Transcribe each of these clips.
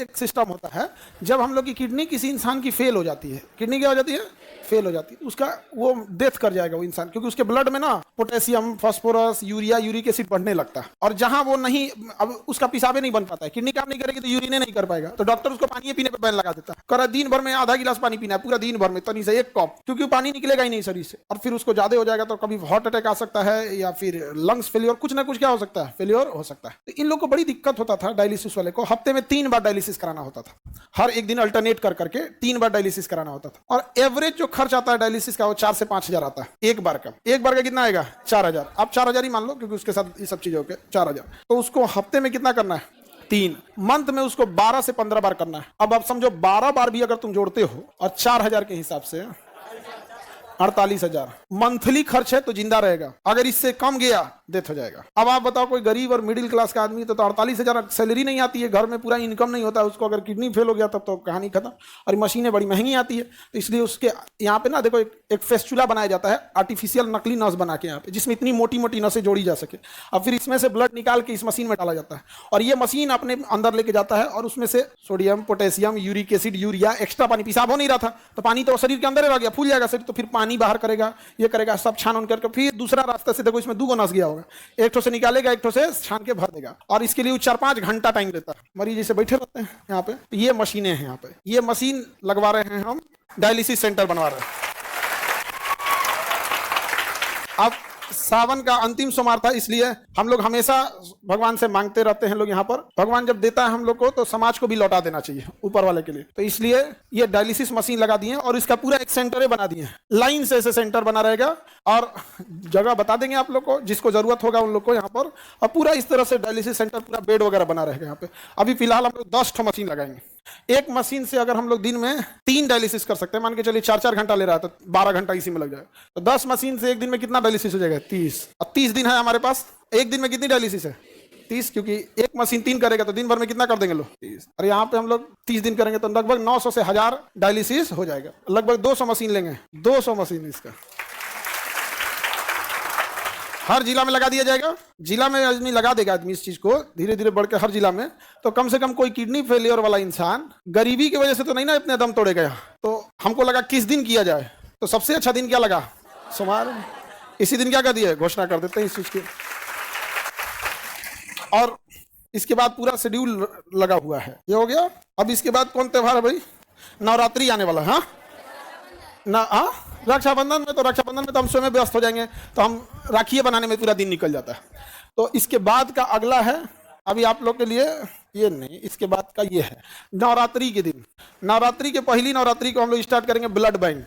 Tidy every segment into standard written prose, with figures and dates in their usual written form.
एक सिस्टम होता है, जब हम लोग की किडनी किसी इंसान की फेल हो जाती है, किडनी क्या हो जाती है, फेल हो जाती है, उसका वो डेथ कर जाएगा वो इंसान, क्योंकि उसके ब्लड में ना potassium, phosphorus, urea, uric acid बढ़ने लगता है, और जहां वो नहीं, अब उसका पेशाबे नहीं बन पाता है, किडनी काम नहीं करेगी तो यूरिन नहीं कर पाएगा, तो डॉक्टर उसको पानी पीने पे बैन लगा देता है, कह रहा दिन भर में आधा गिलास पानी पीना है, पूरा दिन भर में तनी से 1 कप, क्योंकि वो पानी निकलेगा ही नहीं शरीर से, और फिर उसको ज्यादा हो जाएगा तो कभी हार्ट अटैक आ सकता है, या फिर लंग्स फेलियर, कुछ ना कुछ क्या हो सकता है, फेलियर हो सकता है। तो इन लोग को बड़ी दिक्कत होता था डायलिसिस वाले को, हफ्ते में 3 बार डायलिसिस कराना होता था, हर एक दिन अल्टरनेट कर करके 3 बार डायलिसिस कराना होता था, और एवरेज जो खर्च आता है डायलिसिस का वो 4 से 5 हजार आता है एक बार का कितना आएगा, 4 हजार, आप 4 हजार ही मान लो, क्योंकि उसके साथ ये सब चीजें होके 4 हजार, तो उसको हफ्ते में कितना करना है, 3, मंथ में उसको 12 से 15 बार करना है। अब आप समझो 12 बार भी अगर तुम जोड़ते हो और 4 हजार के हिसाब से 48,000 मंथली खर्च है, तो जिंदा रहेगा, अगर इससे कम गया डेथ हो जाएगा। अब आप बताओ कोई गरीब और मिडिल क्लास का आदमी तो 48,000 सैलरी नहीं आती है, घर में पूरा इनकम नहीं होता है उसको, अगर किडनी फेल हो गया तब तो कहानी खत्म, और मशीनें बड़ी महंगी आती है, तो इसलिए उसके यहाँ पे ना देखो एक फेस्टुला बनाया जाता है, आर्टिफिशियल नकली नस बना के यहाँ पे, जिसमें इतनी मोटी मोटी नसें जोड़ी जा सके, और फिर इसमें से ब्लड निकाल के इस मशीन में डाला जाता है, और ये मशीन अपने अंदर लेके जाता है, और उसमें से sodium, potassium, uric acid, urea, extra पानी, पेशाब हो नहीं रहा था तो पानी तो शरीर के अंदर रह गया, फूल जाएगा शरीर, तो फिर पानी बाहर करेगा, ये करेगा, सब छान उन करके फिर दूसरा रास्ता से, देखो इसमें 2 नस गया होगा, एक ठो से निकालेगा, एक ठो से छान के भर देगा, और इसके लिए 4-5 घंटा टाइम लेता है। मरीज जैसे बैठे रहते हैं यहाँ पे, ये मशीनें हैं यहाँ पे, ये मशीन लगवा रहे हैं हम, डायलिसिस सेंटर बनवा रहे हैं। अब सावन का अंतिम सोमवार था, इसलिए हम लोग हमेशा भगवान से मांगते रहते हैं लोग यहाँ पर, भगवान जब देता है हम लोग को तो समाज को भी लौटा देना चाहिए ऊपर वाले के लिए, तो इसलिए ये डायलिसिस मशीन लगा दिए हैं, और इसका पूरा एक सेंटर बना दिए हैं, लाइन से ऐसे सेंटर बना रहेगा, और जगह बता देंगे आप लोग को, जिसको जरूरत होगा उन लोग को यहाँ पर, और पूरा इस तरह से डायलिसिस सेंटर, पूरा बेड वगैरह बना रहेगा यहाँ पे। अभी फिलहाल हम लोग 10 ठो मशीन लगाएंगे, एक मशीन से अगर हम लोग दिन में 3 डायलिसिस कर सकते हैं, मान के चलिए 4-4 घंटा ले रहा है तो 12 घंटा इसी में लग जाएगा, तो 10 मशीन से एक दिन में कितना डायलिसिस हो जाएगा, 30, और 30 दिन है हमारे पास, एक दिन में कितनी डायलिसिस है, 30, क्योंकि एक मशीन 3 करेगा तो दिन भर में कितना कर देंगे लोग, 30, और यहाँ पे हम लोग 30 दिन करेंगे तो लगभग 900 से 1000 डायलिसिस हो जाएगा, लगभग 200 मशीन लेंगे, 200 मशीन इसका हर जिला में लगा दिया जाएगा। जिला में आदमी लगा देगा आदमी इस चीज को, धीरे धीरे बढ़ के हर जिला में, तो कम से कम कोई किडनी फेलियर वाला इंसान गरीबी की वजह से तो नहीं ना इतने दम तोड़ेगा। तो हमको लगा किस दिन किया जाए, तो सबसे अच्छा दिन क्या लगा, सोमवार, इसी दिन क्या कर दिया, घोषणा कर देते हैं इस चीज की। और इसके बाद पूरा शेड्यूल लगा हुआ है, ये हो गया। अब इसके बाद कौन त्योहार है भाई, नवरात्रि आने वाला है। हाँ ना, हाँ रक्षाबंधन में, तो रक्षाबंधन में तो हम स्वयं व्यस्त हो जाएंगे, तो हम राखियाँ बनाने में पूरा दिन निकल जाता है। तो इसके बाद का अगला है, अभी आप लोग के लिए ये नहीं, इसके बाद का ये है नवरात्रि के दिन। नवरात्रि के पहली नवरात्रि को हम लोग स्टार्ट करेंगे ब्लड बैंक।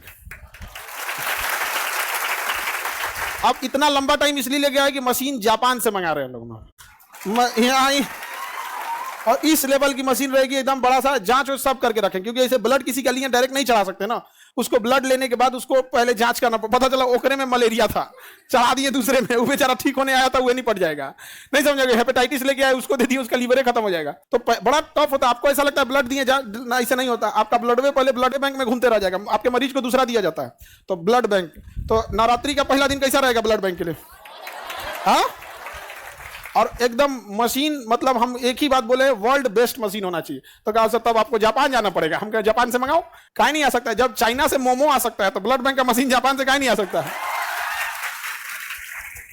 अब इतना लंबा टाइम इसलिए ले गया है कि मशीन जापान से मंगा रहे हैं लोग यहाँ, और इस लेवल की मशीन रहेगी, एकदम बड़ा सा जांच सब करके रखें, क्योंकि ऐसे ब्लड किसी के लिए डायरेक्ट नहीं चढ़ा सकते ना, उसको ब्लड लेने के बाद उसको पहले जांच करना, पता चला ओकरे में मलेरिया था, चढ़ा दिए दूसरे में, वो बेचारा ठीक होने आया था, वो नहीं पड़ जाएगा, नहीं समझोगे। हेपेटाइटिस लेके आए, उसको दे दिए, उसका लीवर खत्म हो जाएगा, तो बड़ा टफ होता है। आपको ऐसा लगता है ब्लड दिए, ऐसा नहीं होता, आपका ब्लड में पहले ब्लड बैंक में घूमते रह जाएगा, आपके मरीज को दूसरा दिया जाता है। तो ब्लड बैंक, तो नवरात्रि का पहला दिन कैसा रहेगा ब्लड बैंक के लिए, हाँ, और एकदम मशीन, मतलब हम एक ही बात बोले, वर्ल्ड बेस्ट मशीन होना चाहिए। तो कहा सर तब आपको जापान जाना पड़ेगा। हम कहे जापान से मंगाओ, काहे नहीं आ सकता है, जब चाइना से मोमो आ सकता है तो ब्लड बैंक का मशीन जापान से काहे नहीं आ सकता है।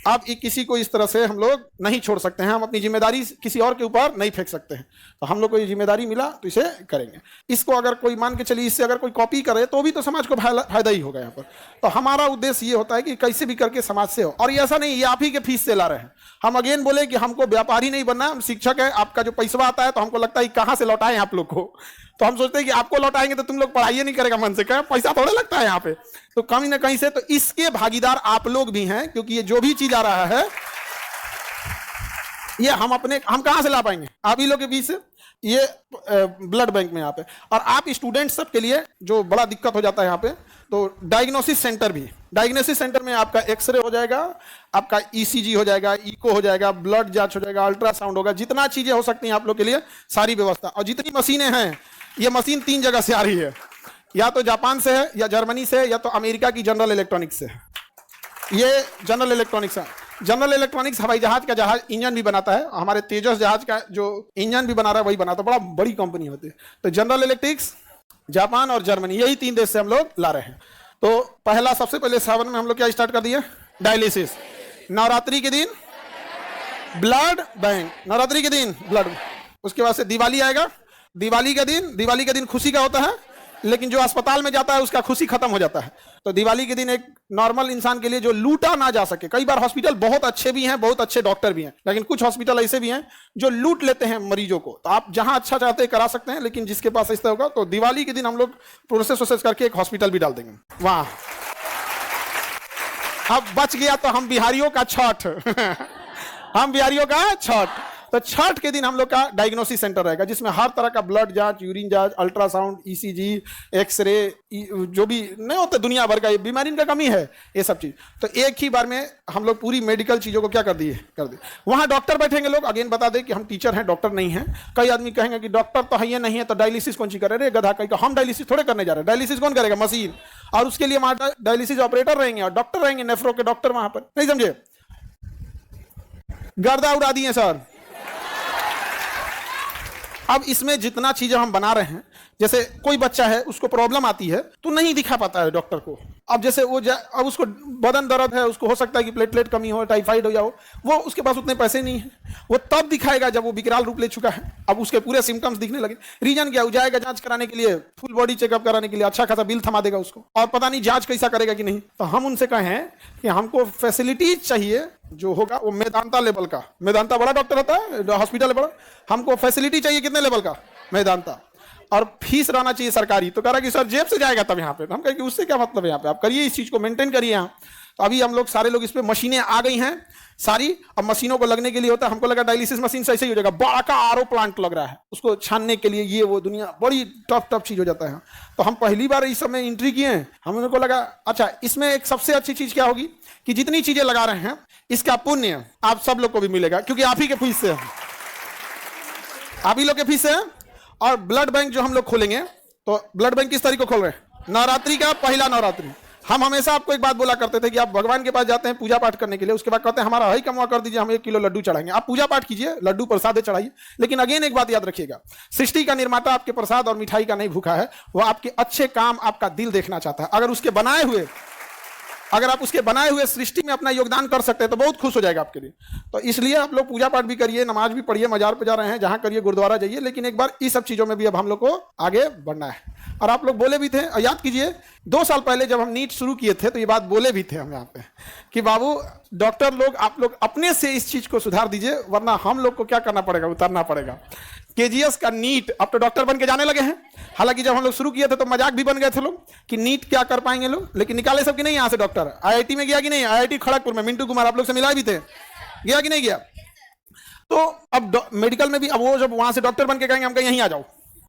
अब किसी को इस तरह से हम लोग नहीं छोड़ सकते हैं, हम अपनी जिम्मेदारी किसी और के ऊपर नहीं फेंक सकते हैं। तो हम लोग को ये जिम्मेदारी मिला तो इसे करेंगे। इसको अगर कोई मान के चलिए, इससे अगर कोई कॉपी करे तो भी तो समाज को फायदा ही होगा यहाँ पर। तो हमारा उद्देश्य ये होता है कि कैसे भी करके समाज से हो, और ये ऐसा नहीं ये आप ही के फीस से ला रहे हैं। हम अगेन बोले कि हमको व्यापारी नहीं बनना, हम शिक्षक है। आपका जो पैसा आता है तो हमको लगता है कहाँ से लौटाएं आप लोग को, तो हम सोचते हैं कि आपको लौटाएंगे तो तुम लोग पढ़ाई नहीं करेगा मन से, क्या पैसा थोड़ा लगता है यहाँ पे, तो कहीं ना कहीं से तो इसके भागीदार आप लोग भी हैं, क्योंकि ये जो भी चीज आ रहा है ये हम कहां से ला पाएंगे, आप ही लोग के बीच से, ये ब्लड बैंक में यहाँ पे। और आप स्टूडेंट सब के लिए जो बड़ा दिक्कत हो जाता है यहाँ पे, तो डायग्नोसिस सेंटर भी, डायग्नोसिस सेंटर में आपका एक्सरे हो जाएगा, आपका ईसीजी हो जाएगा, इको हो जाएगा, ब्लड जांच हो जाएगा, अल्ट्रासाउंड होगा, जितना चीजें हो सकती हैं आप लोग के लिए सारी व्यवस्था। और जितनी मशीनें हैं, ये मशीन 3 जगह से आ रही है, या तो जापान से है, या जर्मनी से, या तो अमेरिका की जनरल इलेक्ट्रॉनिक्स से। ये जनरल इलेक्ट्रॉनिक्स है, जनरल इलेक्ट्रॉनिक्स हवाई जहाज का इंजन भी बनाता है, हमारे तेजस जहाज का जो इंजन भी बना रहा है वही बनाता है, बड़ा बड़ी कंपनी होती है। तो जनरल इलेक्ट्रिक्स, जापान और जर्मनी, यही 3 देश से हम लोग ला रहे हैं। तो पहला सबसे पहले सावन में हम लोग क्या स्टार्ट कर दिए, डायलिसिस। नवरात्रि के दिन ब्लड बैंक, नवरात्रि के दिन ब्लड। उसके बाद से दिवाली आएगा, दिवाली के दिन खुशी का होता है, लेकिन जो अस्पताल में जाता है उसका खुशी खत्म हो जाता है। तो दिवाली के दिन एक नॉर्मल इंसान के लिए जो लूटा ना जा सके, कई बार हॉस्पिटल बहुत अच्छे भी हैं, बहुत अच्छे डॉक्टर भी हैं, लेकिन कुछ हॉस्पिटल ऐसे भी हैं जो लूट लेते हैं मरीजों को। तो आप जहां अच्छा चाहते हैं करा सकते हैं, लेकिन जिसके पास ऐसा होगा तो दिवाली के दिन हम लोग प्रोसेस करके एक हॉस्पिटल भी डाल देंगे वहां। अब बच गया तो हम बिहारियों का छठ हम बिहारियों का छठ। तो छठ के दिन हम लोग का डायग्नोसिस सेंटर रहेगा, जिसमें हर तरह का ब्लड जांच, यूरिन जांच, अल्ट्रासाउंड, ईसीजी, एक्सरे, जो भी नहीं होता दुनिया भर का, ये बीमारी का कमी है, ये सब चीज। तो एक ही बार में हम लोग पूरी मेडिकल चीजों को क्या कर दिए। वहां डॉक्टर बैठेंगे, लोग अगेन बता दें कि हम टीचर हैं, डॉक्टर नहीं है। कई आदमी कहेंगे कि डॉक्टर तो है नहीं है तो डायलिसिस कौन सी करे, रे गधा कहीं, हम डायलिसिस थोड़े करने जा रहे हैं। डायलिसिस कौन करेगा, मशीन, और उसके लिए हमारा डायलिसिस ऑपरेटर रहेंगे और डॉक्टर रहेंगे, नेफ्रो के डॉक्टर वहां पर। नहीं समझे, गर्दा उड़ा दिए सर। अब इसमें जितना चीजें हम बना रहे हैं, जैसे कोई बच्चा है उसको प्रॉब्लम आती है तो नहीं दिखा पाता है डॉक्टर को। अब जैसे अब उसको बदन दर्द है, उसको हो सकता है कि प्लेटलेट कमी हो, टाइफाइड हो जाओ, वो उसके पास उतने पैसे नहीं है, वो तब दिखाएगा जब वो विकराल रूप ले चुका है। अब उसके पूरे सिम्टम्स दिखने लगे। रीजन क्या, जाएगा जांच कराने के लिए, फुल बॉडी चेकअप कराने के लिए, अच्छा खासा बिल थमा देगा उसको, और पता नहीं जांच कैसा करेगा कि नहीं। तो हम उनसे कहें कि हमको फैसिलिटीज चाहिए जो होगा वो मेदांता लेवल का। मेदांता बड़ा डॉक्टर होता है, हॉस्पिटल है बड़ा, हमको फैसिलिटी चाहिए कितने लेवल का, मेदांता, और फीस रहना चाहिए सरकारी। तो कह रहा कि सर जेब से जाएगा तब यहाँ पे। तो हम कहें कि उससे क्या मतलब है, यहाँ पे आप करिए, इस चीज को मेंटेन करिए यहाँ। तो अभी हम लोग सारे लोग इस पे मशीनें आ गई हैं सारी। अब मशीनों को लगने के लिए होता है, हमको लगा डायलिसिस मशीन से ऐसे ही हो जाएगा, बड़ा का आरओ प्लांट लग रहा है उसको छानने के लिए, ये वो दुनिया बड़ी टफ चीज हो जाता है। तो हम पहली बार इस समय एंट्री किए हैं, हम को लगा अच्छा इसमें एक सबसे अच्छी चीज क्या होगी कि जितनी चीजें लगा रहे हैं इसका पुण्य आप सब लोग को भी मिलेगा, क्योंकि आप ही के फीस से, आप ही लोग के फीस से। और ब्लड बैंक जो हम लोग खोलेंगे, तो ब्लड बैंक किस तारीख को खोल रहे हैं, नवरात्रि का पहला नवरात्रि। हम हमेशा आपको एक बात बोला करते थे कि आप भगवान के पास जाते हैं पूजा पाठ करने के लिए, उसके बाद कहते हैं हमारा हई कमवा कर दीजिए, हम 1 किलो लड्डू चढ़ाएंगे। आप पूजा पाठ कीजिए, लड्डू प्रसाद चढ़ाइए, लेकिन अगेन एक बात याद रखिएगा, सृष्टि का निर्माता आपके प्रसाद और मिठाई का नहीं भूखा है, वो आपके अच्छे काम, आपका दिल देखना चाहता है। अगर आप उसके बनाए हुए सृष्टि में अपना योगदान कर सकते हैं तो बहुत खुश हो जाएगा आपके लिए। तो इसलिए आप लोग पूजा पाठ भी करिए, नमाज भी पढ़िए, मजार पे जा रहे हैं जहां करिए, गुरुद्वारा जाइए, लेकिन एक बार इस सब चीजों में भी अब हम लोग को आगे बढ़ना है। और आप लोग बोले भी थे, याद कीजिए 2 साल पहले जब हम नीट शुरू किए थे तो ये बात बोले भी थे हम यहाँ पे कि बाबू डॉक्टर लोग, आप लोग अपने से इस चीज को सुधार दीजिए, वरना हम लोग को क्या करना पड़ेगा, उतरना पड़ेगा। केजीएस का नीट, अब तो डॉक्टर बन के जाने लगे हैं। हालांकि जब हम लोग शुरू किए थे तो मजाक भी बन गए थे लोग कि नीट क्या कर पाएंगे लोग, लेकिन निकाले सब कि नहीं यहाँ से डॉक्टर। आईआईटी में गया कि नहीं, आईआईटी खड़गपुर में मिंटू कुमार आप लोग से मिलाए भी थे, गया कि नहीं गया। तो अब मेडिकल में भी अब वो जब वहां से डॉक्टर बन के कहेंगे हम कहीं यहीं आ जाओ,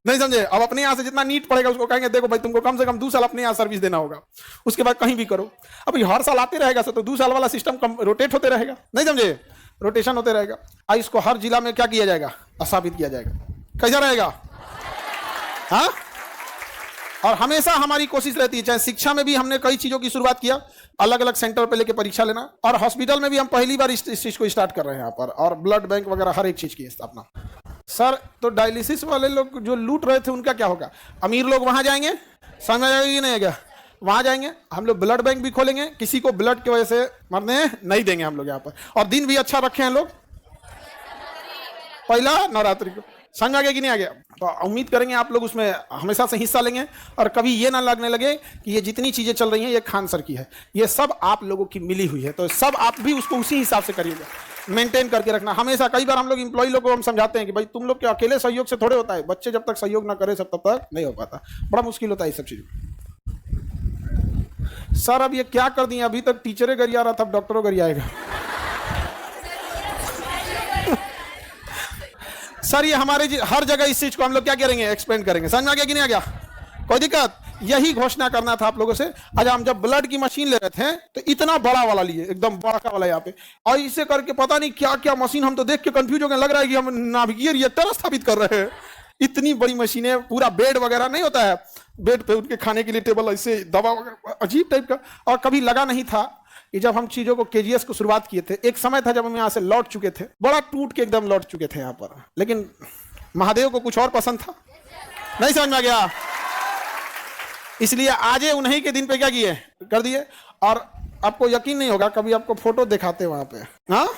नहीं समझे। अब अपने यहाँ से जितना नीट पड़ेगा उसको कहेंगे देखो भाई तुमको कम से कम 2 साल अपने यहाँ सर्विस देना होगा, उसके बाद कहीं भी करो। अब हर साल आते रहेगा तो 2 साल वाला सिस्टम रोटेट होते रहेगा, नहीं समझे, रोटेशन होते रहेगा। और इसको हर जिला में क्या किया जाएगा, स्थापित किया जाएगा। कैसा रहेगा, हाँ। और हमेशा हमारी कोशिश रहती है, चाहे शिक्षा में भी हमने कई चीजों की शुरुआत किया, अलग अलग सेंटर पे लेके परीक्षा लेना, और हॉस्पिटल में भी हम पहली बार इस चीज को स्टार्ट कर रहे हैं यहाँ पर, और ब्लड बैंक वगैरह हर एक चीज की स्थापना। सर तो डायलिसिस वाले लोग जो लूट रहे थे उनका क्या होगा, अमीर लोग वहां जाएंगे, समझ में आएगा नहीं आएगा, वहां जाएंगे। हम लोग ब्लड बैंक भी खोलेंगे, किसी को ब्लड की वजह से मरने नहीं देंगे हम लोग यहाँ पर। और दिन भी अच्छा रखे हैं लोग, पहला नवरात्रि को, समझ आ गया कि नहीं आ गया। तो उम्मीद करेंगे आप लोग उसमें हमेशा से हिस्सा लेंगे, और कभी ये ना लगने लगे कि ये जितनी चीजें चल रही हैं ये खान सर की है, ये सब आप लोगों की मिली हुई है। तो सब आप भी उसको उसी हिसाब से करिएगा, मेंटेन करके रखना हमेशा। कई बार हम लोग एम्प्लॉय लोग को हम समझाते हैं कि भाई तुम लोग के अकेले सहयोग से थोड़े होता है, बच्चे जब तक सहयोग ना करे सब तब तक नहीं हो पाता, बड़ा मुश्किल होता है ये सब चीज। सर अब ये क्या कर दिए, अभी तक टीचरें गरिया रहा था, अब डॉक्टरों गरियाएगा। सर ये हमारे हर जगह इस चीज को हम लोग क्या करेंगे, एक्सपेंड करेंगे। समझ में आ गया कि नहीं आ गया, कोई दिक्कत। यही घोषणा करना था आप लोगों से। आज हम जब ब्लड की मशीन ले रहे थे तो इतना बड़ा वाला लिए, एकदम बड़ा वाला यहाँ पे, और इसे करके पता नहीं क्या क्या मशीन, हम तो देख के कंफ्यूज हो गए, लग रहा है कि हम नाभिकीय रिएक्टर स्थापित कर रहे हैं। इतनी बड़ी मशीनें, पूरा बेड वगैरह नहीं होता है, बेड पे उनके खाने के लिए टेबल, ऐसे दवा वगैरह अजीब टाइप का, और कभी लगा नहीं था कि जब हम चीजों को केजीएस को शुरुआत किए थे, एक समय था जब हम यहाँ से लौट चुके थे, बड़ा टूट के एकदम लौट चुके थे यहाँ पर, लेकिन महादेव को कुछ और पसंद था, नहीं समझ में आ गया, इसलिए आज उन्हीं के दिन पे क्या किए, कर दिए। और आपको यकीन नहीं होगा, कभी आपको फोटो दिखाते वहां पे, हाँ